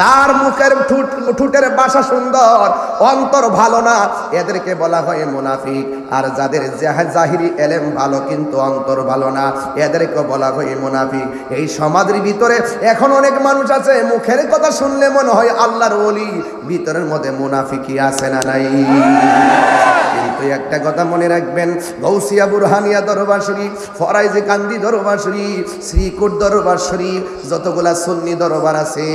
তার মুখের ঠোঁটের ভাষা সুন্দর, অন্তর ভালো না, এদেরকে বলা হয় মুনাফিক। আর যাদের জাহিরি এলেম ভালো কিন্তু অন্তর ভালো না, এদেরকে বলা হয় মুনাফিক। এই সমাজের ভিতরে এখন অনেক মানুষ আছে, মুখের কথা শুনলে মনে হয় আল্লাহর ওলি, ভিতরের মধ্যে মুনাফিকই আছে না নাই? কিন্তু একটা কথা মনে রাখবেন, গৌসিয়া বুরহানিয়া দরবার শরীফ, ফরাইজে কান্দি দরবার শরীফ, শ্রীকুট দরবার শরীফ, যতগুলা সুন্নি দরবার আছে,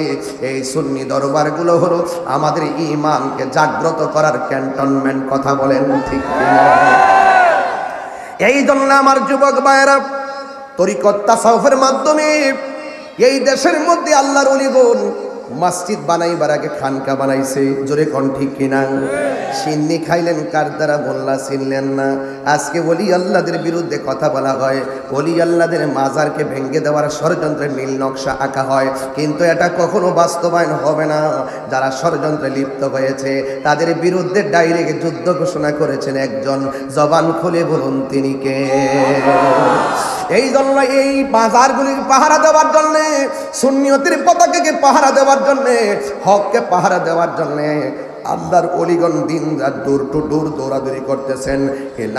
এই সুন্নি দরবারগুলো হলো আমাদের ঈমানকে জাগ্রত করার ক্যান্টনমেন্ট। কথা বলেন ঠিক কিনা? এই জন্য আমার যুবক ভাইয়েরা, তরিকত তাসাউফের মাধ্যমে এই দেশের মধ্যে আল্লাহর ওলিগণ মসজিদ বানাইবার আগে খানকা বানাইছে। জোরে কোন ঠিক কিনা? সিন্নি খাইলেন কার দ্বারা? মোল্লা চিনলেন না। আজকে ওলি আল্লাহদের বিরুদ্ধে কথা বলা হয়, ওলি আল্লাহদের মাজারকে ভেঙে দেওয়ার ষড়যন্ত্রের নীল নকশা আঁকা হয়, কিন্তু এটা কখনো বাস্তবায়ন হবে না। যারা ষড়যন্ত্রে লিপ্ত হয়েছে তাদের বিরুদ্ধে ডাইরেক্ট যুদ্ধ ঘোষণা করেছেন একজন। জবান খুলে বলুন তিনি কে? এই জন্য এই বাজারগুলির পাহারা দেওয়ার জন্য, সুন্নিয়তের পতাকাকে পাহারা দেওয়ার জন্য, হককে পাহারা দেওয়ার জন্য আল্লাহর ওলিগণ দিন রাত দূর টু দূর দৌড়াদৌড়ি করতেছেন।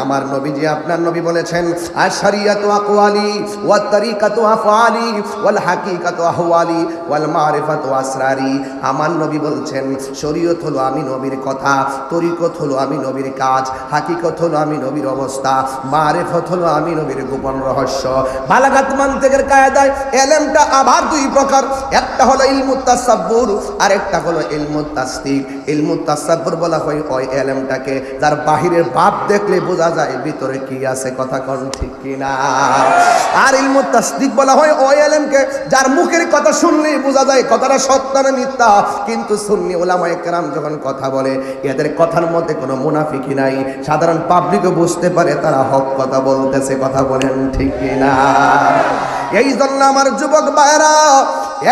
আমার নবীজি, আপনার নবী বলেছেন, আশরিয়াতু আকওয়ালি ওয়া তারিকাতু আফআলি ওয়াল হাকিকাতু আহওয়ালি ওয়াল মারিফাতু আসরারি। আমার নবী বলছেন, শরীয়ত হলো আমি নবীর কথা, তরিকত হলো আমি নবীর কাজ, হাকিকত হলো আমি নবীর অবস্থা, মারিফত হলো আমি নবীর গোপন রহস্য। বালাগাত মানতিকের কায়দায় এলেমটা আবার দুই প্রকার, একটা হলো ইলমুত তাসাব্বুর, আর একটা হলো ইলমুত তাসদিক। ইলমুত তাসাব্বুর বলা হয় ওই এলেমটাকে যার বাহিরের ভাব দেখলে বোঝা যায় ভিতরে কি আছে। কথা কোন ঠিক কিনা? আর ইলমুত তাসদিক বলা হয় ওই এলেমকে যার মুখের কথা শুনলেই বোঝা যায় কথাটা সত্য না মিথ্যা। কিন্তু সুন্নি উলামায়ে কেরাম যখন কথা বলে, এদের কথার মধ্যে কোনো মুনাফিকি নাই, সাধারণ পাবলিকও বুঝতে পারে তারা হক কথা বলতেছে। কথা বলেন ঠিক কিনা? এই জন্য আমার যুবক ভাইরা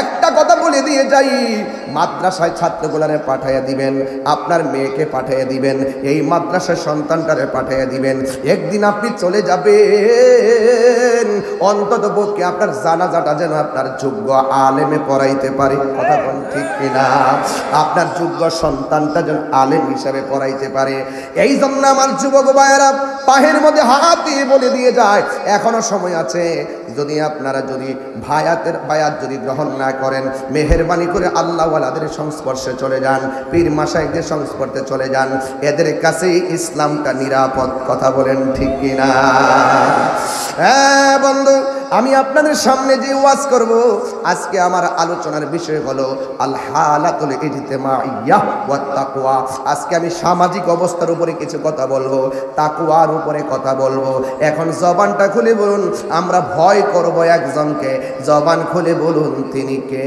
একটা কথা বলে দিয়ে যাই, মাদ্রাসায় ছাত্রগুলারে পাঠাইয়া দিবেন, আপনার মেয়েকে পাঠাইয়া দিবেন, এই মাদ্রাসার সন্তানটারে পাঠাইয়া দিবেন। একদিন আপনি চলে যাবেন, অন্তত পক্ষে আপনার জানাজাটা যেন আপনার যোগ্য আলেমে পড়াইতে পারে। কথা বল ঠিক কিনা? আপনার যোগ্য সন্তানটা যেন আলেম হিসাবে পড়াইতে পারে। এই জন্য আমার যুবক ভাইয়েরা পাহের মধ্যে হাত দিয়ে বলে দিয়ে যায়, এখনো সময় আছে। যদি আপনারা যদি বায়াত যদি গ্রহণ না করেন, মেহেরবানি করে আল্লাহওয়ালাদের সংস্পর্শে চলে যান, পীর মাশায়েখদের সংস্পর্শে চলে যান, এদের কাছেই ইসলামটা নিরাপদ। কথা বলেন ঠিক কিনা? হ্যাঁ বন্ধু, আমি আপনাদের সামনে যে ওয়াজ করব, আজকে আমার আলোচনার বিষয় হলো আল হালাতুল ইজতিমাইয়্যাহ ওয়াত তাকওয়া। আজকে আমি সামাজিক অবস্থার উপরে কিছু কথা বলবো, তাকওয়ার উপরে কথা বলবো। এখন জবানটা খুলে বলুন, আমরা ভয় করব একজনকে, জবান খুলে বলুন তিনি কে?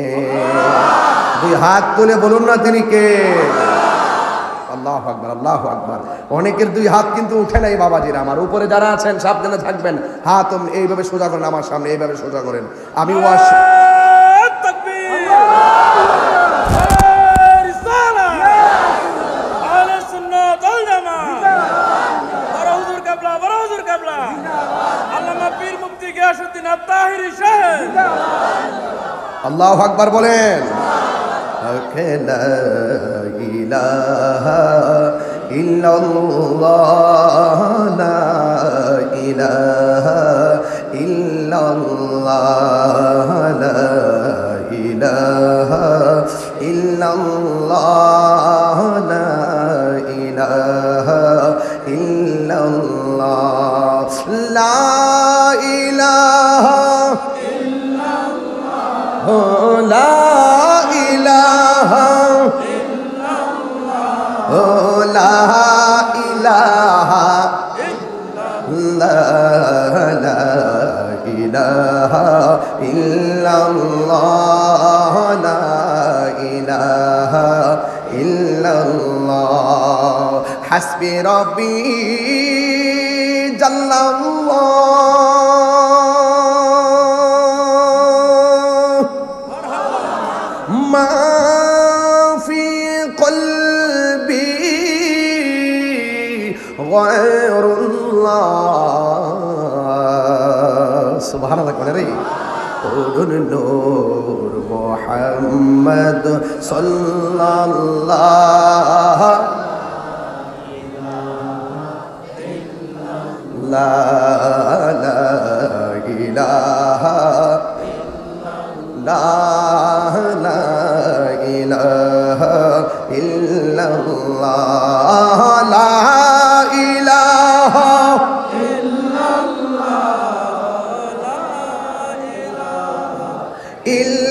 দুই হাত তুলে বলুন না তিনি কে? আল্লাহু আকবার, আল্লাহু আকবার। অনেকের দুই হাত কিন্তু উঠে নাই বাবাজিরা আমার। উপরে যারা আছেন সাবধানে থাকবেন, হাত এইভাবে সোজা করেন, আমার সামনে এইভাবে সোজা করেন। আমি ওয়াজ আল্লাহু আকবার বলেন। লা ইলাহা ইল্লাল্লাহ, লা ইলাহা ইল্লাল্লাহ, লা ইলাহা ইল্লাল্লাহ, লা ইলাহা ইল্লাল্লাহ, লা ইলাহা ইল্লাল্লাহ, লা ইলাহা লা ইলাহা লা ইলাহা ইল্লাল্লাহ, লা ইলাহা ইল্লাল্লাহ, হাসবি রাব্বি জাল্লাল্লাহ, মা ফি কলবি গায়রুল্লাহ। সুবহানাল্লাহ করে রে। করুন নূর মুহাম্মদ সাল্লাল্লাহ লা ইলাহা লা ইলাহা ইল্লাল্লাহ লা ইলাহা ইল্লাল্লাহ লা ইলাহা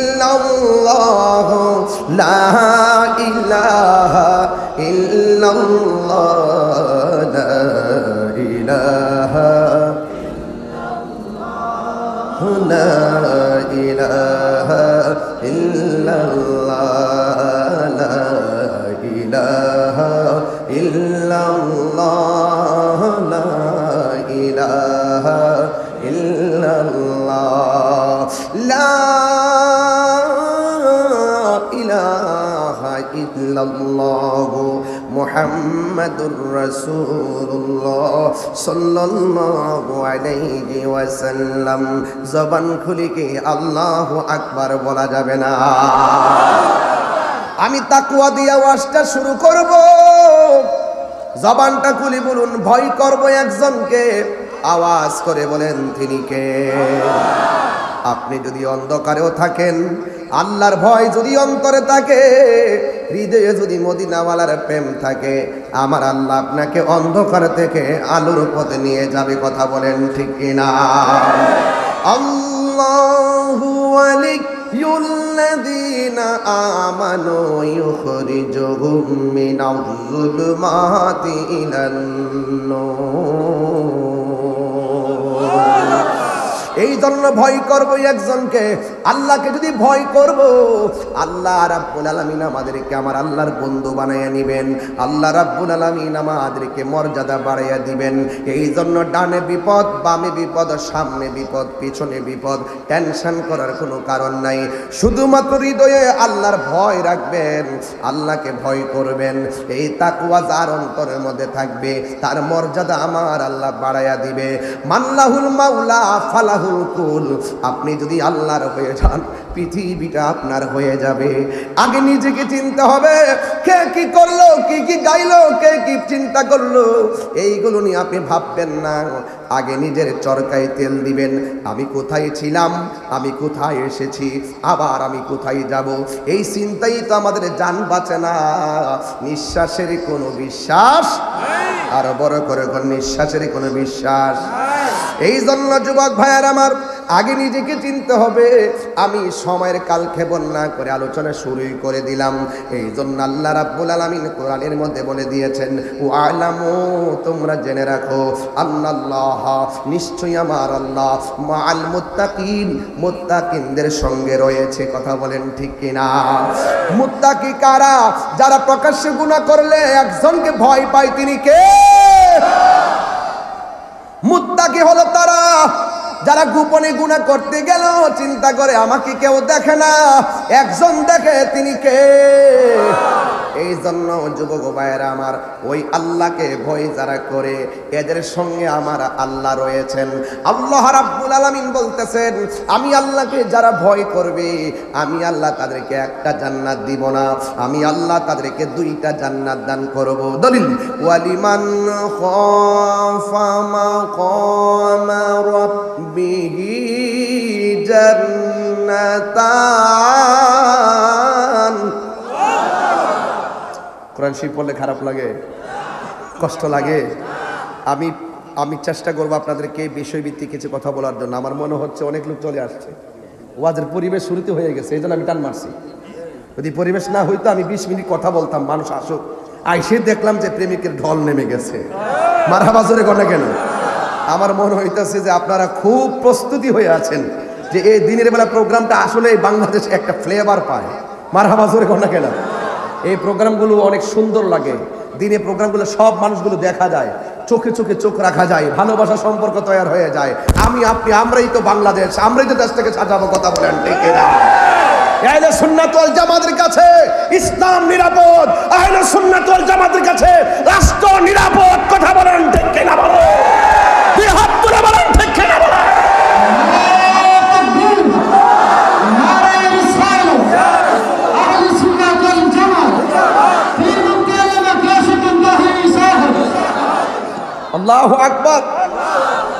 ইল্লাল্লাহ লা ইলাহা লা ইলাহা ইল্লাল্লাহ লা ইলাহা ইল্লাল্লাহ লা ইলাহা ইল্লাল্লাহ লা ইলাহা ইল্লাল্লাহ মুহাম্মাদুর রাসূলুল্লাহ সাল্লাল্লাহু আলাইহি ওয়াসাল্লাম। জবান খুলে কি আল্লাহু আকবার বলা যাবে না? আমি তাকওয়া দিয়ে ওয়াজটা শুরু করব। জবানটা খুলে বলুন, ভয় করব একজনকে। আওয়াজ করে বলেন তিনি কে? আপনি যদি অন্ধকারেও থাকেন, আল্লাহর ভয় যদি অন্তরে থাকে, হৃদয়ে যদি মদিনাওয়ালার প্রেম থাকে, আমার আল্লাহ আপনাকে অন্ধকার থেকে আলোর পথে নিয়ে যাবে। কথা বলেন ঠিক কিনা? আল্লাহু ওয়ালিয়ুল্লাযীনা আমানু ইউখরিজুহুম মিনাজ-যুলুমাতি ইলান-নূর। এই জন্য ভয় করব একজনকে। আল্লাহকে যদি ভয় করব, আল্লাহ রাব্বুল আলামিন আমাদেরকে আমার আল্লাহর বন্ধু বানাইয়া নিবেন। আল্লাহ রাব্বুল আলামিন আমাদেরকে মর্যাদা বাড়াইয়া দিবেন। এই জন্য ডানে বিপদ, বামে বিপদ, সামনে বিপদ, পিছনে বিপদ, টেনশন করার কোনো কারণ নাই। শুধুমাত্র হৃদয়ে আল্লাহর ভয় রাখবেন, আল্লাহকে ভয় করবেন। এই তাকওয়া যার অন্তরের মধ্যে থাকবে, তার মর্যাদা আমার আল্লাহ বাড়াইয়া দিবে। মাল্লাহুল মাওলা ফালাহুল কুল। আপনি যদি আল্লাহর হয়ে যান, পৃথিবীটা আপনার হয়ে যাবে। আগে নিজেকে চিনতে হবে, কে কি করলো, কি কি গাইলো, কে কি চিন্তা করলো, এইগুলো নিয়ে আপনি ভাববেন না। আগে নিজের চরকায় তেল দিবেন। আমি কোথায় ছিলাম, আমি কোথায় এসেছি, আবার আমি কোথায় যাব, এই চিন্তাই তো আমাদের জান বাঁচে না। নিঃশ্বাসের কোনো বিশ্বাস, আরো বড় করে নিঃশ্বাসের কোনো বিশ্বাস। এই জন্য যুবক ভাইয়ার আমার, আগে নিজেকে চিনতে হবে। আমি সময়ের কালক্ষেপণ না করে আলোচনা শুরুই করে দিলাম। এই জন্য আল্লাহ রাব্বুল আলামিন কোরআনের মধ্যে বলে দিয়েছেন, ওয়ালামু, তোমরা জেনে রাখো, আল্লাহ, নিশ্চয়ই আমার আল্লাহ, মাআল মুত্তাকিন, মুত্তাকিনদের সঙ্গে রয়েছে। কথা বলেন ঠিক কিনা? মুত্তাকি কারা? যারা প্রকাশ্যে গুনাহ করলে একজনকে ভয় পায়, তিনি কে? মুত্তাকি হলো তারা যারা গোপনে গুনাহ করতে গেল চিন্তা করে আমাকে কেউ দেখে না, একজন দেখে, তিনি কে? এই জন্য যুবক ভাইয়েরা আমার, ওই আল্লাহকে ভয় যারা করে, এদের সঙ্গে আমার আল্লাহ রয়েছেন। আল্লাহ রাব্বুল আলামিন বলতেছেন, আমি আল্লাহকে যারা ভয় করবে, আমি আল্লাহ তাদেরকে একটা জান্নাত দিব না, আমি আল্লাহ তাদেরকে দুইটা জান্নাত দান করব। দলিল, ওয়ালিমান খাফা মাকামা রাব্বিহি জান্নাতান। কোরআন শরীফ পড়লে খারাপ লাগে, কষ্ট লাগে? আমি চেষ্টা করবো আপনাদেরকে বিষয়ভিত্তিক কিছু কথা বলার জন্য। আমার মনে হচ্ছে অনেক লোক চলে আসছে, ওয়াজের পরিবেশ শুরুতে হয়ে গেছে, এই জন্য আমি টান মারছি। যদি পরিবেশ না হইতো আমি 20 মিনিট কথা বলতাম, মানুষ আসুক। আইসে দেখলাম যে প্রেমিকের ঢল নেমে গেছে। মারহাবা জোরে কথা কেন? আমার মনে হইতেছে যে আপনারা খুব প্রস্তুতি হয়ে আছেন যে এই দিনের বেলা প্রোগ্রামটা আসলে বাংলাদেশে একটা ফ্লেভার পায়। মারহাবা জোরে কথা কেন? এই প্রোগ্রামগুলো অনেক সুন্দর লাগে। দিনে প্রোগ্রামগুলো সব মানুষগুলো দেখা যায়, চোখে চোখে চোখ রাখা যায়, ভালোবাসা সম্পর্ক তৈরি হয়ে যায়। আমি আপনি আমরাই তো বাংলাদেশ, আমরাই তো দেশটাকে সাজাবো। কথা বলেন ঠিক কিনা? আহলে সুন্নাত ওয়াল জামাতের কাছে ইসলাম নিরাপদ, আহলে সুন্নাত ওয়াল জামাতের কাছে রাষ্ট্র নিরাপদ। কথা বলেন ঠিক কিনা? বলেন, দুই হাত তুলে বলেন ঠিক কিনা? বলেন। আল্লাহু আকবার,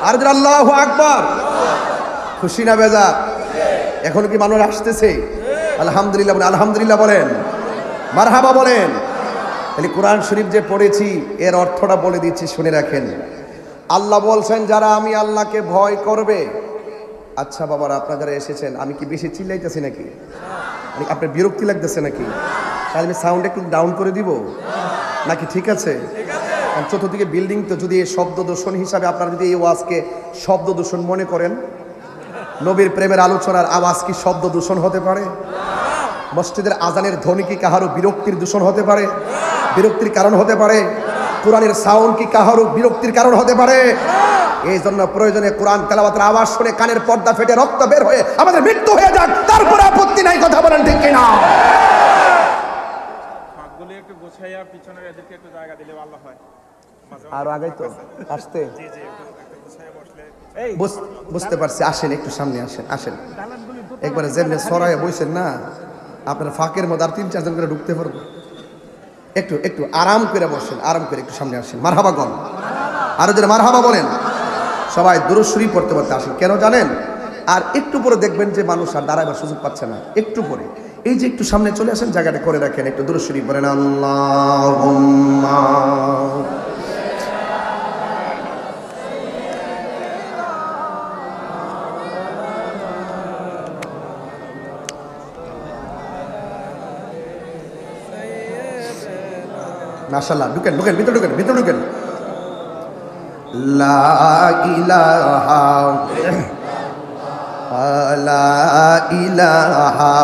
আর আল্লাহু আকবার। খুশি না বেজার? এখন কি মানুষ আসতেছে? আলহামদুলিল্লাহ বলেন, আলহামদুলিল্লাহ বলেন, মারহাবা বলেন। তাহলে কোরআন শরীফ যে পড়েছি এর অর্থটা বলে দিচ্ছি, শুনে রাখেন। আল্লাহ বলছেন যারা আমি আল্লাহকে ভয় করবে। আচ্ছা বাবারা, আপনারা যারা এসেছেন, আমি কি বেশি চিল্লাইতেছি নাকি? আপনার বিরক্তি লাগতেছে নাকি? তাহলে আমি সাউন্ড একটু ডাউন করে দিব নাকি? ঠিক আছে। চতুর্দিকে বিল্ডিং, তো যদি এই শব্দ দূষণ হিসাবে আপনারা যদি এই ওয়াজকে শব্দ দূষণ মনে করেন, নবীর প্রেমের আলোচনার আওয়াজ কি শব্দ দূষণ হতে পারে? মসজিদের আজানের ধ্বনি কি কাহারও বিরক্তির দূষণ হতে পারে? বিরক্তির কারণ হতে পারে? কোরআনের সাউন্ড কি কাহারও বিরক্তির কারণ হতে পারে? এই জন্য প্রয়োজনে কোরআন তেলাওয়াতের আওয়াজ শুনে কানের পর্দা ফেটে রক্ত বের হয়ে আমাদের মৃত্যু হয়ে যাক, তারপরে আপত্তি নাই। কথা বলেন ঠিক কিনা? পাকগুলি একটু গোছাইয়া পিছনের এদেরকে একটু জায়গা দিলে ভালো হয়। আর আগে তো আসতে জি জি, একটু গোছাইয়া বসলে। বুঝতে পারছি। আসেন, একটু সামনে আসেন, আসেন। একবারে যেমনি সরাইয়া বইছেন না, আপনার ফাঁকের মধ্যে আর 3-4 জন করে ঢুকতে পারবো। একটু একটু আরাম করে বসেন, আরাম করে একটু সামনে আসেন। মারহাবা গন, আরো যারা মারহাবা বলেন। সবাই দুরূদ শরীফ পড়তে পড়তে আসেন। কেন জানেন? আর একটু পরে দেখবেন যে মানুষ আর দাঁড়াবার সুযোগ পাচ্ছে না। একটু পরে এই যে একটু সামনে চলে আসেন, জায়গাটা করে রাখেন, একটু দুরূদ শরীফ পড়েন। আল্লাহুম্মা মাশাআল্লাহ। ঢুকেন ঢুকেন, ভিতরে ঢুকেন, ভিতরে ঢুকেন। লা ইলাহা লা ইলাহা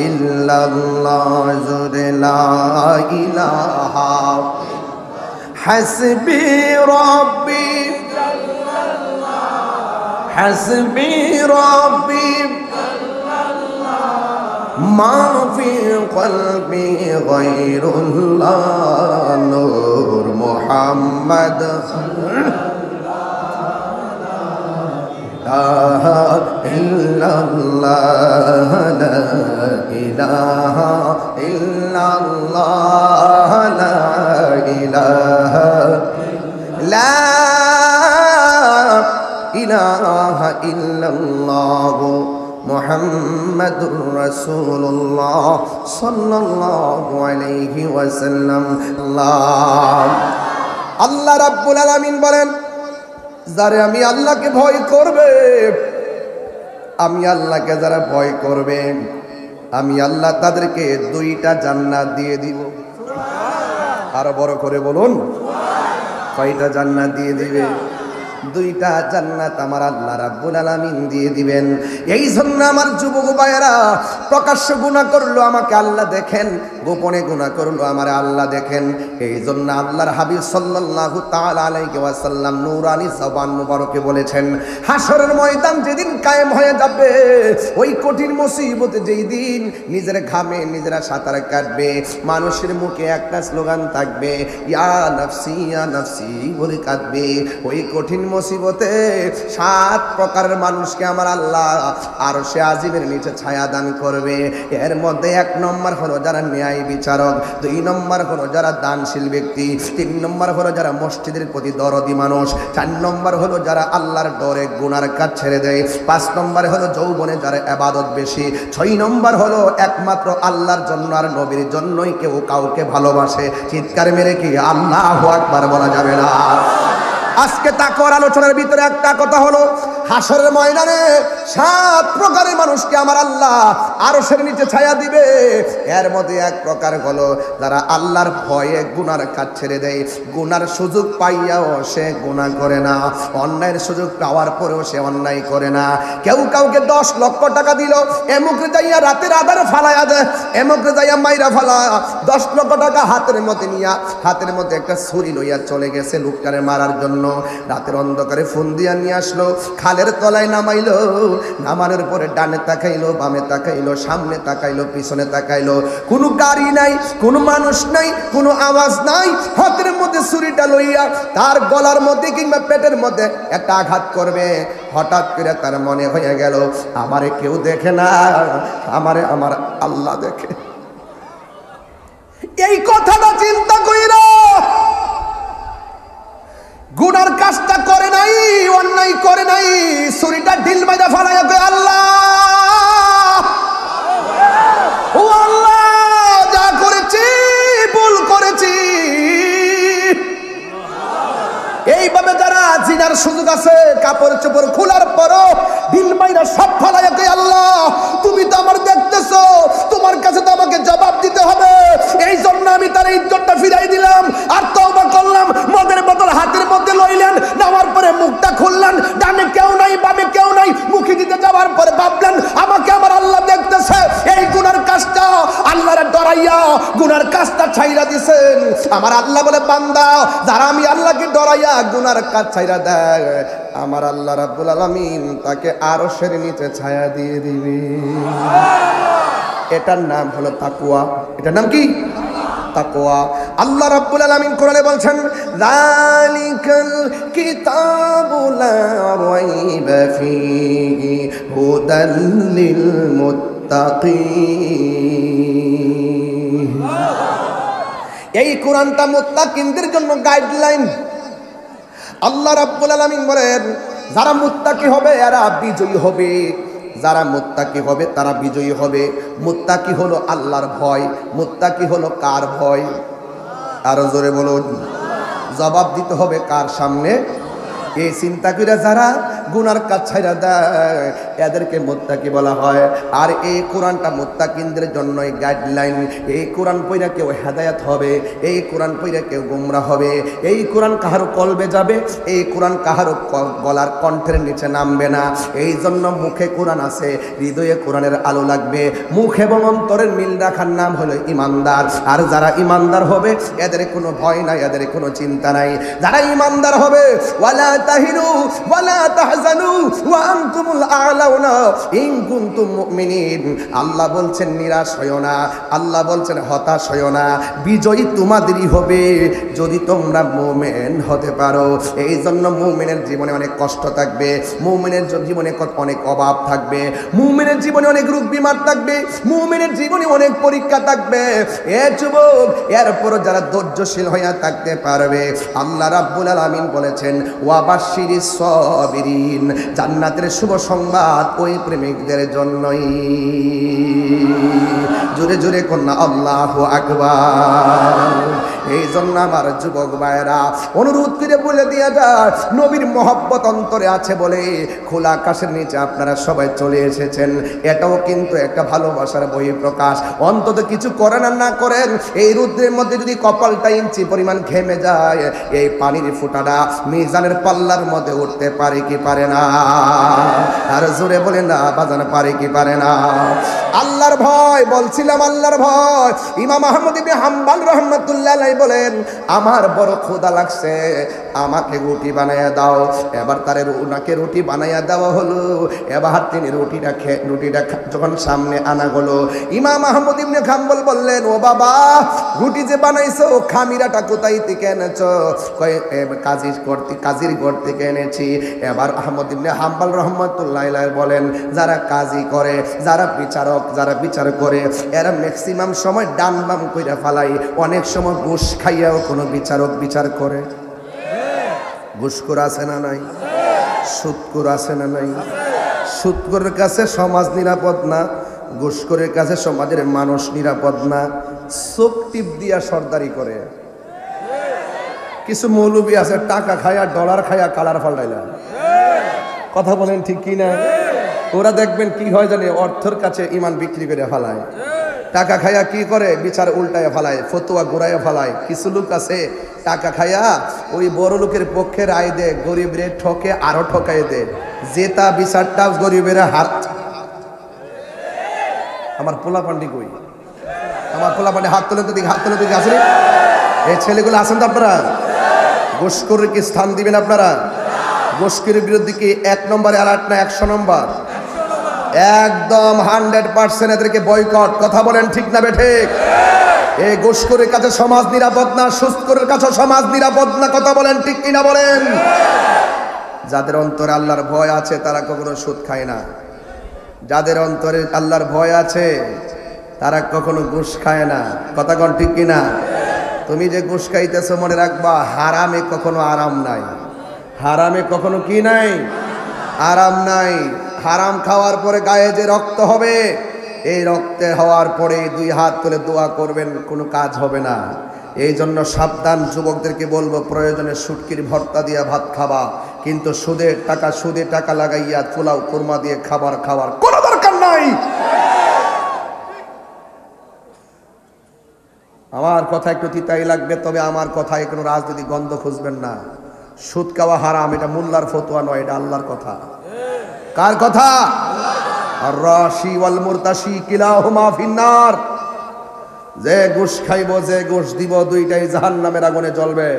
ইল্লাল্লাহ, লা ইলাহা হাসবি রব্বি হাসবি রব্বি মা ফি কলবি গায়রুল্লাহ, নূর মুহাম্মদ ইল্লাল্লাহ, লা ইলাহা ইল্লাল্লাহ, লা ইলাহা লা ইলাহা ইল্লাল্লাহ মুহাম্মাদুর রাসূলুল্লাহ সাল্লাল্লাহু আলাইহি ওয়াসাল্লাম। আল্লাহ রাব্বুল আলামিন বলেন, যারা আমি আল্লাহকে ভয় করবে, আমি আল্লাহকে যারা ভয় করবে, আমি আল্লাহ তাদেরকে 2টা জান্নাত দিয়ে দিব। আরো বড় করে বলুন, কয়টা জান্নাত দিয়ে দিবে? 2টা জান্নাত আমার আল্লাহ রাব্বুল আলামিন দিয়ে দিবেন। এই জন্য আমার যুবক ভাইয়েরা, প্রকাশ্যে গুনাহ করলো আমাকে আল্লাহ দেখেন, গোপনে গুনাহ করলো আমার আল্লাহ দেখেন। এই জন্য আল্লাহর হাবিব সাল্লাল্লাহু তাআলা আলাইহি ওয়াসাল্লাম নূরানি জবান মুবারকে বলেছেন, হাসরের ময়দান যেদিন কায়েম হয়ে যাবে, ওই কঠিন মুসিবতে যেই দিন নিজের ঘামে নিজেরা সাঁতার কাটবে, মানুষের মুখে একটা স্লোগান থাকবে, ইয়া নাফসি বলে কাঁদবে। ওই কঠিন মুসিবতে 7 প্রকারের মানুষকে আমার আল্লাহ আরশে আজিমের নিচে ছায়া দান করবে। এর মধ্যে 1 নম্বর হলো যারা ন্যায় বিচারক, 2 নম্বর হলো যারা দানশীল ব্যক্তি, 3 নম্বর হলো যারা মসজিদের প্রতি দরদি মানুষ, 4 নম্বর হলো যারা আল্লাহর ডরে গুনার কাজ ছেড়ে দেয়, 5 নম্বরে হলো যৌবনে যারা ইবাদত বেশি, 6 নম্বর হলো একমাত্র আল্লাহর জন্য আর নবীর জন্যই কেউ কাউকে ভালোবাসে। চিৎকার মেরে কি আল্লাহু আকবার বলা যাবে না? আজকে তাকওয়ার আলোচনার ভিতরে একটা কথা হলো, হাসরের ময়দানে 7 প্রকারের মানুষকে আমার আল্লাহ আরশের নিচে ছায়া দিবে। এর মধ্যে 1 প্রকার হলো যারা আল্লাহর ভয়ে গুনার কাজ ছেড়ে দেয়, গুনার সুযোগ পাইয়াও সে গুনাহ করে না, অন্যায়ের সুযোগ পাওয়ার পরেও সে অন্যায় করে না। কেউ কাউকে 10 লক্ষ টাকা দিল, এমুকে যাইয়া রাতের আধারে ফালাইয়া দেয়, এমুকে যাইয়া মাইরা ফালা, 10 লক্ষ টাকা হাতের মধ্যে নিয়া, হাতের মধ্যে একটা ছুরি লইয়া চলে গেছে লোকটারে মারার জন্য। রাতের অন্ধকারে ফোন দিয়া নিয়ে আসলো, খালের তলায় নামাইলো, নামানোর পরে ডানে তাকাইলো, বামে তাকাইলো, সামনে তাকাইলো, পিছনে তাকাইলো, কোনো গাড়ি নাই, কোনো মানুষ নাই, কোনো আওয়াজ নাই। হাতের মধ্যে ছুরিটা লইয়া তার গলার মধ্যে কিংবা পেটের মধ্যে একটা আঘাত করবে। হঠাৎ করে তার মনে হয়ে গেল, আমারে কেউ দেখে না, আমারে আমার আল্লাহ দেখে। এই কথাটা চিন্তা কইরা গুনার কাজ দেওয়ার সুযোগ আছে, কাপড় চোপড় খোলার পরও ঢিল মাইরা সব ফালাইয়া কই আল্লাহ তুমি তো আমার দেখতেছো, তোমার কাছে তো আমাকে জবাব দিতে হবে, এই জন্য আমি তার ইজ্জতটা ফিরাই দিলাম আর তওবা করলাম। মদের বোতল হাতের মধ্যে লইলেন, নেওয়ার পরে মুখটা খুললেন, ডানে কেউ নাই বামে কেউ নাই, মুখে দিতে যাওয়ার পরে ভাবলেন আমাকে আমার আল্লাহ দেখতেছে। এই গুনার কাজটা আল্লাহরে ডরাইয়া গুনার কাজটা ছাইরা দিছেন। আমার আল্লাহ বলে বান্দা যারা আমি আল্লাহকে ডরাইয়া গুনার কাজ ছাইরা দেয়, আমার আল্লাহ রাব্বুল আলামিন তাকে আরশের নিচে ছায়া দিয়ে দিবে। এটার নাম হলো তাকওয়া। এটার নাম কি? তাকওয়া। আল্লাহ রাব্বুল আলামিন কোরআনে বলছেন যালিকাল কিতাবু লা রাইবা ফীহি হুদাল লিল মুত্তাকিন। এই কোরআনটা মুত্তাকিনদের জন্য গাইডলাইন। আল্লাহ রাব্বুল আলামিন বলেন যারা মুত্তাকি হবে এরা বিজয়ী হবে, যারা মুত্তাকি হবে তারা বিজয়ী হবে। মুত্তাকি হলো আল্লাহর ভয়। মুত্তাকি হলো কার ভয়? আরো জোরে বলুন। জবাব দিতে হবে কার সামনে? এই চিন্তা করে যারা গুনার কাজ ছাইরা দেয় এদেরকে মুত্তাকি বলা হয়। আর এই কোরআনটা মুত্তাকিনদের জন্যই গাইডলাইন। এই কোরআন পড়ে কেউ হেদায়েত হবে, এই কোরআন পড়ে কেউ গোমরা হবে, এই কোরআন কাহারও কলবে যাবে, এই কোরআন কাহারও গলার কণ্ঠের নিচে নামবে না। এই জন্য মুখে কোরআন আছে, হৃদয়ে কোরআনের আলো লাগবে। মুখ এবং অন্তরের মিল রাখার নাম হলো ইমানদার। আর যারা ইমানদার হবে এদের কোনো ভয় নাই, এদের কোনো চিন্তা নাই। যারা ইমানদার হবে ওয়ালা তাহিনু ওয়ালা তাহজানু ওয়া আনতুমুল আ'লাউনা ইন কুনতুম মুমিনিন। আল্লাহ বলছেন নিরাশ হয়ো না, আল্লাহ বলছেন হতাশ হয়ো না, বিজয়ী তোমাদেরই হবে যদি তোমরা মুমিন হতে পারো। এই জন্য মুমিনের জীবনে অনেক কষ্ট থাকবে, মুমিনের জীবনে অনেক অভাব থাকবে, মুমিনের জীবনে অনেক রোগ বিমার থাকবে, মুমিনের জীবনে অনেক পরীক্ষা থাকবে। এ যুবক এরপর যারা ধৈর্যশীল হইয়া থাকতে পারবে আল্লাহ রাব্বুল আলামিন বলেছেন ওয়া বাশশিরিস সাবিরিন, জান্নাতের শুভ সংবাদ ওই প্রেমিকদের জন্যই। জোরে জোরে কন্যা আল্লাহু আকবার। এই জন্য আমার যুবক ভাইরা অনুরোধ করে বলে দিয়া যায় নবীর মহব্বত অন্তরে আছে বলে খোলা আকাশের নিচে আপনারা সবাই চলে এসেছেন। এটাও কিন্তু একটা ভালোবাসার বহিঃপ্রকাশ। অন্তত কিছু করেন আর না করেন এই রুদ্রের মধ্যে যদি কপালটা ইঞ্চি পরিমাণ ঘেমে যায় এই পানির ফোঁটাটা মিজানের পাল্লার মধ্যে উঠতে পারে কি পারে না? আর জোরে বলে না বাজানো পারে কি পারে না? আল্লাহর ভয় বলছিলাম, আল্লাহর ভয়। ইমাম আহমদ ইবনে হাম্বল রাহমাতুল্লাহ আলাইহি বলেন আমার বড় ক্ষুধা লাগছে, আমাকে রুটি বানাইয়া দাও। এবার তারে ওনাকে রুটি বানাইয়া দেওয়া হলো। এবার তিনি রুটিটা যখন সামনে আনা হলো ইমাম আহমদ ইবনে হাম্বল বললেন ও বাবা রুটি যে বানাইছো খামিরাটা কোথায় থেকে এনেছো? কয় কাজীর ঘর থেকে এনেছি। এবার আহমদ ইবনে হাম্বল রাহমাতুল্লাহ আলাইহি বলেন যারা কাজী করে, যারা বিচারক, যারা বিচার করে এরা ম্যাক্সিমাম সময় ডান বাম কইরা ফালাই, অনেক সময় ঘুষ খাইয়াও কোনো বিচারক বিচার করে। ঘুষখোর আছে না নাই? সুদখোর আছে না নাই? সুদখোরের কাছে সমাজ নিরাপদ না, ঘুষখোরের কাছে সমাজের মানুষ নিরাপদ না। চোখ টিপ দিয়া সর্দারি করে। কিছু মৌলবী আছে টাকা খায়া ডলার খায়া কালার ফাল্টাইলা। কথা বলেন ঠিক কি না? ওরা দেখবেন কি হয় জানে অর্থের কাছে ইমান বিক্রি করে ফেলায়। টাকা খায়া কি করে বিচার উল্টায় ফেলায়, ফতোয়া ঘুরাইয়া ফেলায়। কিছু লোক আছে টাকা খায়া ওই বড় লোকের পক্ষে রায় দেয়, গরিবের ঠকে আরো ঠকাই দেয়, জেতা বিচারটা গরিবের হাত। আমার পোলা পান্ডি কই? আমার পোলা পান্ডি হাত তোলে তো দেখি, হাত তোলে তো দেখি আসলে এই ছেলেগুলো আছেন তো আপনারা? ঘুষখোরের কি স্থান দিবেন আপনারা? ঘুষখোরের বিরুদ্ধে কি 1 নম্বরে অ্যালার্ট না 100 নম্বর? একদম 100% এদেরকে বয়কট। কথা বলেন ঠিক না বেঠিক? এই ঘুষখোরের কাছে সমাজ নিরাপদ না, সুদখোরের কাছে সমাজ নিরাপদ না। কথা বলেন ঠিক কিনা বলেন? যাদের অন্তরে আল্লাহর ভয় আছে তারা কখনো সুদ খায় না। যাদের অন্তরে আল্লাহর ভয় আছে তারা কখনো ঘুষ খায় না। কথা কোন ঠিক কিনা? তুমি যে ঘুষ খাইতেছো মনে রাখবা হারামে কখনো আরাম নাই। হারামে কখনো কি নাই? আরাম নাই। হারাম খাওয়ার পরে গায়ে যে রক্ত হবে এই রক্তে হওয়ার পরে 2 হাত তুলে দোয়া করবেন, কোনো কাজ হবে না। এই জন্য সাবধান, যুবকদেরকে বলবো প্রয়োজনে শুটকির ভর্তা দিয়া ভাত খাবা, কিন্তু সুদে টাকা লাগাইয়া পোলাও কুরমা দিয়ে খাবার খাওয়ার কোনো দরকার নাই। আমার কথা একটু তিতাই লাগবে, তবে আমার কথায় কোনো রাজনীতি গন্ধ খুঁজবেন না। সুদ খাওয়া হারাম, এটা মোল্লার ফতোয়া নয়, এটা আল্লাহর কথা। কার কথা? আর রাশি ওয়াল মুরতাশি কিলাহুমা ফিন্নার। যে ঘুষ খাইব, যে ঘুষ দিব, দুইটাই জাহান্নামের আগুনে জ্বলবে।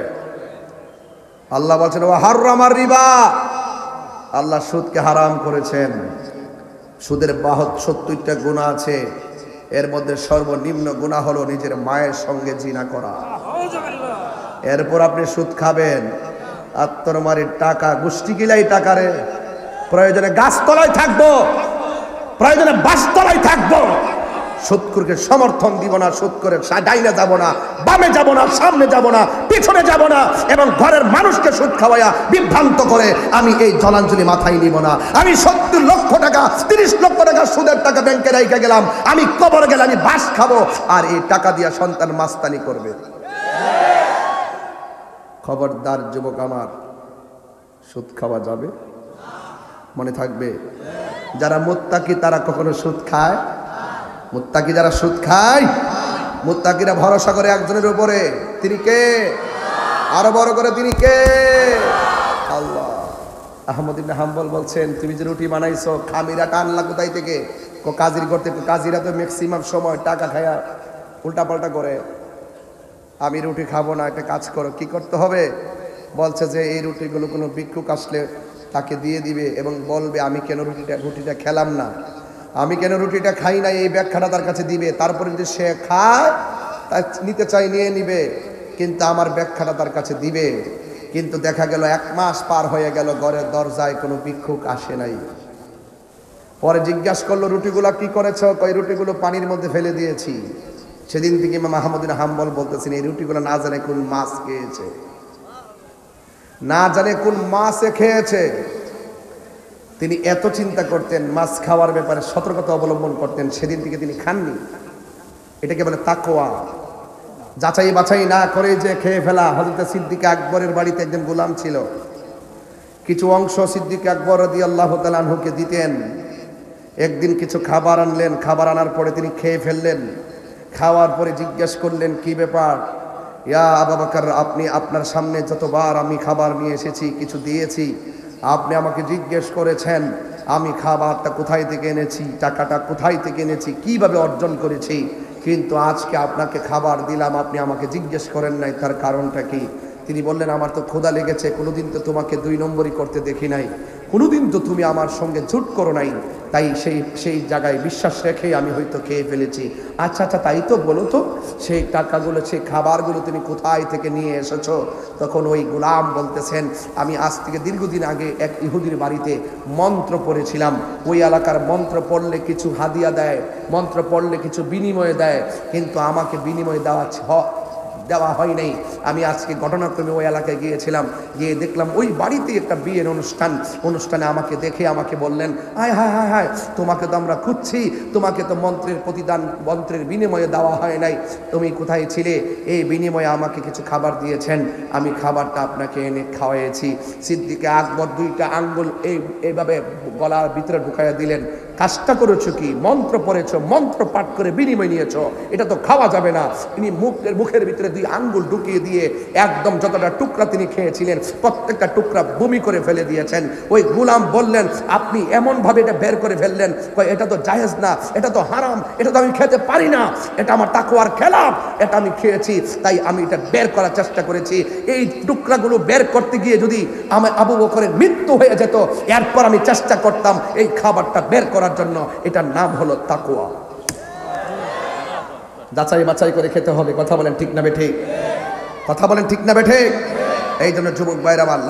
আল্লাহ বলছেন ওয়া হাররামার রিবা, আল্লাহ সুদকে হারাম করেছেন। সুদের ৭২টা গুনাহ আছে, এর মধ্যে সর্বনিম্ন গুনাহ হলো নিজের মায়ের সঙ্গে জিনা করা। এরপর আপনি সুদ খাবেন, আত্মরমারির টাকা, গোষ্ঠী গিলাই টাকারে। প্রয়োজনে গাছতলায় থাকবো, প্রয়োজনে বাসতলায় থাকবো, সুদখোরকে সমর্থন দিব না। সুদ করে ডাইনে যাব না, বামে যাব না, সামনে যাব না, পিছনে যাব না, এবং ঘরের মানুষকে সুদ খাওয়াইয়া বিভ্রান্ত করে আমি এই জলাঞ্জলি মাথায় নিব না। আমি ৭০ লক্ষ টাকা, ৩০ লক্ষ টাকা সুদের টাকা ব্যাংকে রেখে গেলাম, আমি কবর গেলে আমি বাস খাবো, আর এই টাকা দিয়া সন্তান মাস্তানি করবে। খবরদার যুবক আমার, সুদ খাওয়া যাবে, মনে থাকবে। যারা মুত্তাকি তারা কখনো সুদ খায়? মুত্তাকি যারা সুদ খায়, মুত্তাকিরা ভরসা করে একজনের উপরে। তিনি কে? আরো বড় করে, তিনি কে? আল্লাহ। আহমদ ইবনে হাম্বল বলছেন, তুমি যে রুটি বানাইছো, খামিরা টানলা কোথায় থেকে? কাজির করতে। কাজিরা তো ম্যাক্সিমাম সময় টাকা খায়া উল্টা পাল্টা করে। আমি রুটি খাবো না, একটা কাজ করো। কি করতে হবে? বলছে যে এই রুটিগুলো কোনো ভিক্ষুক আসলে তাকে দিয়ে দিবে এবং বলবে আমি কেন রুটিটা খেলাম না, আমি কেন রুটিটা খাই না, এই ব্যাখ্যাটা তার কাছে দিবে। তারপরে যদি সে খায়, তা নিতে চাই নিয়ে নিবে, কিন্তু আমার ব্যাখ্যাটা তার কাছে দিবে। কিন্তু দেখা গেল 1 মাস পার হয়ে গেল, ঘরের দরজায় কোনো ভিক্ষুক আসে নাই। পরে জিজ্ঞাসা করলো রুটিগুলো কি করেছো? কই রুটিগুলো পানির মধ্যে ফেলে দিয়েছি। সেদিন থেকে ইমাম আহমদ বিন হাম্বল বলতেছেন, এই রুটিগুলো না জানে কোন মাছ খেয়েছে, না জানে কোন মাছে খেয়েছে। তিনি এত চিন্তা করতেন, মাছ খাওয়ার ব্যাপারে সতর্কতা অবলম্বন করতেন, সেদিন থেকে তিনি খাননি। এটাকে বলে তাকওয়া। যাচাই বাছাই না করে যে খেয়ে ফেলা। হযরত সিদ্দিক আকবরের বাড়িতে একজন গোলাম ছিল, কিছু অংশ সিদ্দিক আকবর রাদিয়াল্লাহু তাআলা আনহুকে দিতেন। একদিন কিছু খাবার আনলেন, খাবার আনার পরে তিনি খেয়ে ফেললেন। খাওয়ার পরে জিজ্ঞেস করলেন, কি ব্যাপার? ইয়া আবু বকর, আপনি আপনার সামনে যতবার আমি খাবার নিয়ে এসেছি, কিছু দিয়েছি, আপনি আমাকে জিজ্ঞেস করেছেন আমি খাবারটা কোথায় থেকে এনেছি, টাকাটা কোথায় থেকে এনেছি, কিভাবে অর্জন করেছি, কিন্তু আজকে আপনাকে খাবার দিলাম, আপনি আমাকে জিজ্ঞেস করেন নাই, তার কারণটা কি? তিনি বললেন, আমার তো ক্ষুধা লেগেছে, কোনোদিন তো তোমাকে 2 নম্বরই করতে দেখি নাই, কোনোদিন তো তুমি আমার সঙ্গে ঝুট করো নাই, তাই সেই জায়গায় বিশ্বাস রেখেই আমি হয়তো খেয়ে ফেলেছি। আচ্ছা আচ্ছা, তাই তো বলো তো, সেই টাকাগুলো, সেই খাবারগুলো তুমি কোথায় থেকে নিয়ে এসেছো? তখন ওই গোলাম বলতেছেন, আমি আজ থেকে দীর্ঘদিন আগে এক ইহুদির বাড়িতে মন্ত্র পড়েছিলাম। ওই এলাকার মন্ত্র পড়লে কিছু হাদিয়া দেয়, মন্ত্র পড়লে কিছু বিনিময়ে দেয়, কিন্তু আমাকে বিনিময় দেওয়া হয় নাই। আমি আজকে ঘটনাক্রমে ওই এলাকায় গিয়েছিলাম, গিয়ে দেখলাম ওই বাড়িতে একটা বিয়ের অনুষ্ঠানে আমাকে দেখে আমাকে বললেন, হায় হায় হায় হায়, তোমাকে তো আমরা খুঁজছি, তোমাকে তো মন্ত্রের বিনিময়ে দেওয়া হয় নাই, তুমি কোথায় ছিলে? এই বিনিময়ে আমাকে কিছু খাবার দিয়েছেন, আমি খাবারটা আপনাকে এনে খাওয়াইছি। সিদ্দিকে আকবর 2টা আঙ্গুল এইভাবে গলার ভিতরে ঢুকাইয়া দিলেন। কাজটা করেছো কি? মন্ত্র পড়েছো, মন্ত্র পাঠ করে বিনিময় নিয়েছো, এটা তো খাওয়া যাবে না। তিনি মুখের ভিতরে 2 আঙ্গুল ঢুকিয়ে দিয়ে একদম যতটা টুকরা তিনি খেয়েছিলেন, প্রত্যেকটা টুকরা বমি করে ফেলে দিয়েছেন। ওই গোলাম বললেন, আপনি এমন ভাবে এটা বের করে ফেললেন, এটা তো জায়েজ না, এটা তো হারাম, এটা তো আমি খেতে পারি না, এটা আমার তাকওয়ার খেলাফ, এটা আমি খেয়েছি, তাই আমি এটা বের করার চেষ্টা করেছি। এই টুকরাগুলো বের করতে গিয়ে যদি আমার আবু বকরের মৃত্যু হয়ে যেত, এরপর আমি চেষ্টা করতাম এই খাবারটা বের করার জন্য। এটার নাম হলো তাকওয়া। যাচাই বাছাই করে খেতে হবে। কথা বলেন ঠিক না বেঠিক? কথা বলেন ঠিক না বেঠিক? এই জন্য যুবক ভাইরা আমার,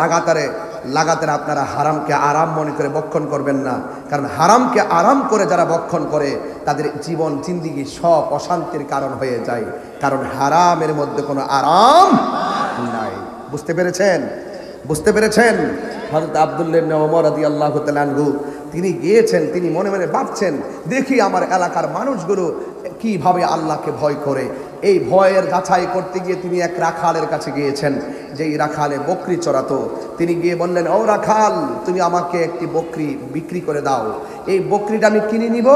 লাগাতার আপনারা হারামকে আরাম মনে করে ভক্ষণ করবেন না, কারণ হারামকে আরাম করে যারা ভক্ষণ করে তাদের জীবন জিন্দিগি সব অশান্তির কারণ হয়ে যায়, কারণ হারামের মধ্যে কোনো আরাম নাই। বুঝতে পেরেছেন? বুঝতে পেরেছেন? হযরত আব্দুল্লাহ ইবনে ওমর রাদিয়াল্লাহু তাআলা আনহু তিনি গিয়েছেন, তিনি মনে মনে ভাবছেন, দেখি আমার এলাকার মানুষগুলো কিভাবে আল্লাহকে ভয় করে, এই ভয়ের যাচাই করতে গিয়ে তিনি এক রাখালের কাছে গিয়েছেন, যেই রাখালে বকরি চড়াতো। তিনি গিয়ে বললেন, ও রাখাল, তুমি আমাকে একটি বকরি বিক্রি করে দাও, এই বকরিটা আমি কিনে নিব,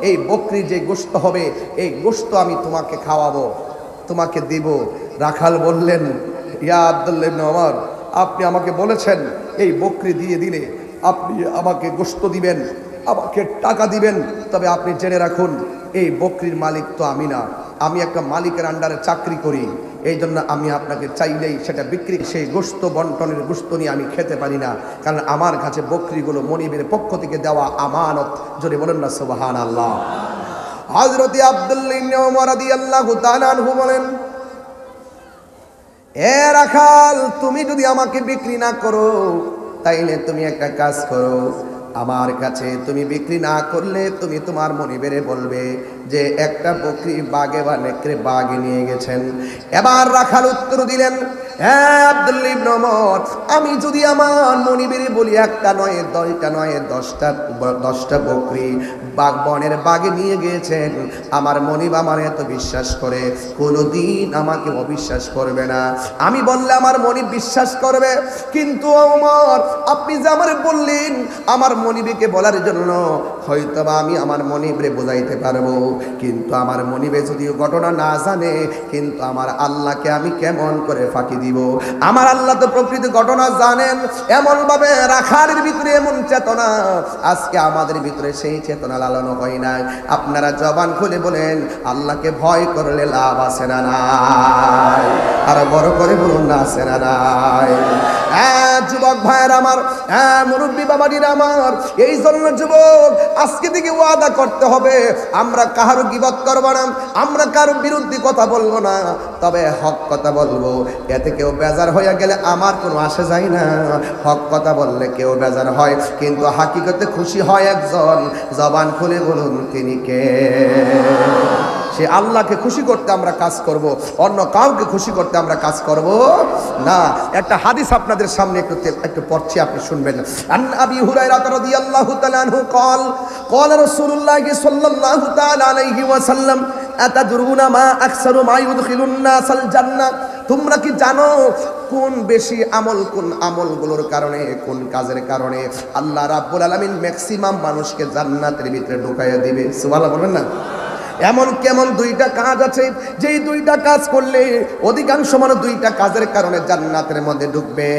এই বকরির যে গোশত হবে এই গোশত আমি তোমাকে খাওয়াবো, তোমাকে দিব। রাখাল বললেন, ইয়া আব্দুল্লাহ ইবনে ওমর, আপনি আমাকে বলেছেন এই বকরি দিয়ে দিলে আপনি আমাকে গোশত দিবেন, আমাকে টাকা দিবেন, তবে আপনি জেনে রাখুন এই বকরির মালিক তো আমি না, আমি একটা মালিকের আন্ডারে চাকরি করি, এই জন্য আমি আপনাকে চাইলেই সেটা বিক্রি, সেই গোশত বন্টনের গোশত নিয়ে আমি খেতে পারি না, কারণ আমার কাছে বকরিগুলো মনিবের পক্ষ থেকে দেওয়া আমানত। যদি বলেন না সুবহানাল্লাহ। হযরত আব্দুল্লাহ ইবনে ওমর রাদিয়াল্লাহু তাআলা আনহু বলেন, এ রাখাল, তুমি যদি আমাকে বিক্রি না করো তাইলে তুমি একটা কাজ করো, আমার কাছে তুমি বিক্রি না করলে তুমি তোমার মনিবের বলবে যে একটা বকরি বাগে বা নেকড়ে বাগে নিয়ে গেছেন। এবার রাখাল উত্তর দিলেন, হ্যাঁ আব্দুল্লাহ ইবনে ওমর, আমি যদি আমার মনিবের বলি একটা নয়, 10টা নয়, 10টা বকরি বাগ বনের বাগে নিয়ে গিয়েছেন, আমার মনিব আমার এত বিশ্বাস করে, কোনোদিন আমাকে অবিশ্বাস করবে না। আমি বললে আমার মনিব বিশ্বাস করবে, কিন্তু ওমর আপনি যে আমার বললেন আমার মনিবকে বলার জন্য, হয়তো আমি আমার মনিবরে বোঝাইতে পারবো, কিন্তু আমার মনিবে যদিও ঘটনা না জানে, কিন্তু আমার আল্লাহকে আমি কেমন করে ফাঁকি দিব? আমার আল্লাহ তো প্রকৃত ঘটনা জানেন। এমন ভাবে রাখালের ভিতরে এমন চেতনা, আজকে আমাদের ভিতরে সেই চেতনা লালন হয় নাই। আপনারা জবান খুলে বলেন, আল্লাহকে ভয় করলে লাভ আছে না নাই? আর বড় করে বলুন না, আছে না নাই? হ্যাঁ যুবক ভাইয়ের আমার, হ্যাঁ মুরব্বী বাবাজির আমার, এই জন্য যুবক আজকে থেকে ওয়াদা করতে হবে, আমরা কারো গীবত করব না, আমরা কারো বিরুদ্ধে কথা বলবো না, তবে হক কথা বলবো। এতে কেউ বেজার হয়ে গেলে আমার কোনো আসে যায় না, হক কথা বললে কেউ বেজার হয়, কিন্তু হাকিকতে খুশি হয় একজন। জবান খুলে বলুন, তিনি কে? সে আল্লাহকে খুশি করতে আমরা কাজ করব, অন্য কাউকে খুশি করতে আমরা কাজ করব না। একটা হাদিস আপনাদের সামনে একটু পড়ছি, আপনি শুনবেন। আন আবি হুরায়রা রাদিয়াল্লাহু তাআলা আনহু قال قال رسول الله صلى الله تعالى عليه وسلم আতাদরুনা মা আকসারু মা ইউদখিলুন নাসাল জান্নাহ, তোমরা কি জানো কোন বেশি আমল, কোন আমলগুলোর কারণে, কোন কাজের কারণে আল্লাহ রাব্বুল আলামিন ম্যাক্সিমাম মানুষকে জান্নাতের ভিতরে ঢুকাইয়া দিবে? সুবহানাল্লাহ বলবেন না? এমন কেমন 2টা কাজ আছে যেই 2টা কাজ করলে অধিকাংশ মানুষ 2টা কাজের কারণে জান্নাতের মধ্যে ঢুকবে।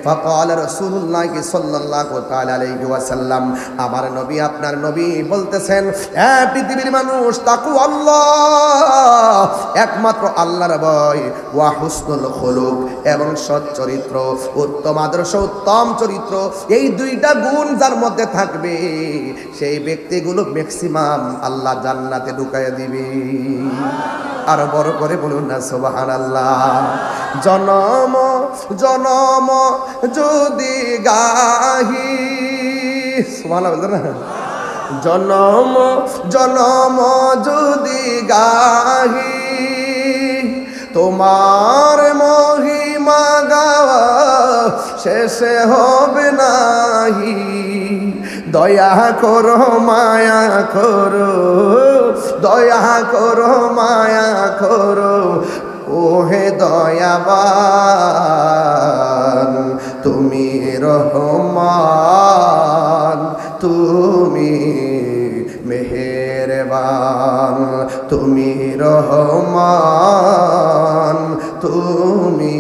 ফাকাল রাসূলুল্লাহ সাল্লাল্লাহু তাআলা আলাইহি ওয়াসাল্লাম, আমার নবী, আপনার নবী বলতেছেন, হ্যাঁ পৃথিবীর মানুষ, তাকওয়া আল্লাহ, একমাত্র আল্লাহর ভয়, ওয়া হুসনুল খুলুক, এবং সৎ চরিত্র, উত্তম আদর্শ, উত্তম চরিত্র, এই 2টা গুণ যার মধ্যে থাকবে সেই ব্যক্তিগুলো ম্যাক্সিমাম আল্লাহ জান্নাতে ঢুকাইয়া দিবে। আর বড় করে বলুন না সুবহানাল্লাহ। জনম জনম যদি গাহি, সুবহানাল্লাহ বলতে না, জনম জনম যদি গাহি, তোমার মহিমা গাওয়া শেষে হবে নাহি, দয়া করো মায়া করো, দয়া করো মায়া করো, ওহে দয়াবান, তুমি রহমান, তুমি মেহেরবান, তুমি রহমান, তুমি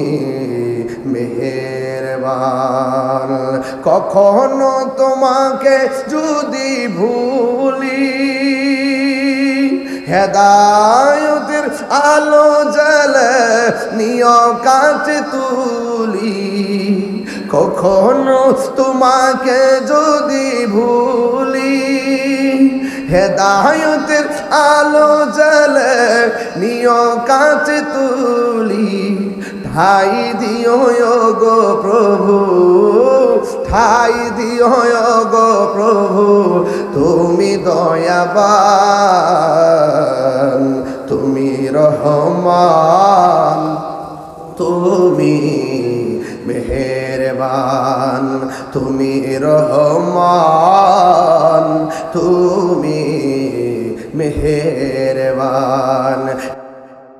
মেহেরবান। কখনো তোমাকে যদি ভুলি, হেদায়েতের আলো জ্বলে নিয় কাছে তুলি, কখনো তোমাকে যদি ভুলি, হেদায়েতের আলো জ্বলে নিয় কাছে তুলি, ঠাই দিও গো প্রভু, ঠাই দিও গো প্রভু, তুমি দয়াবান, তুমি রহমান, তুমি মেহেরবান, তুমি রহমান, তুমি মেহেরবান।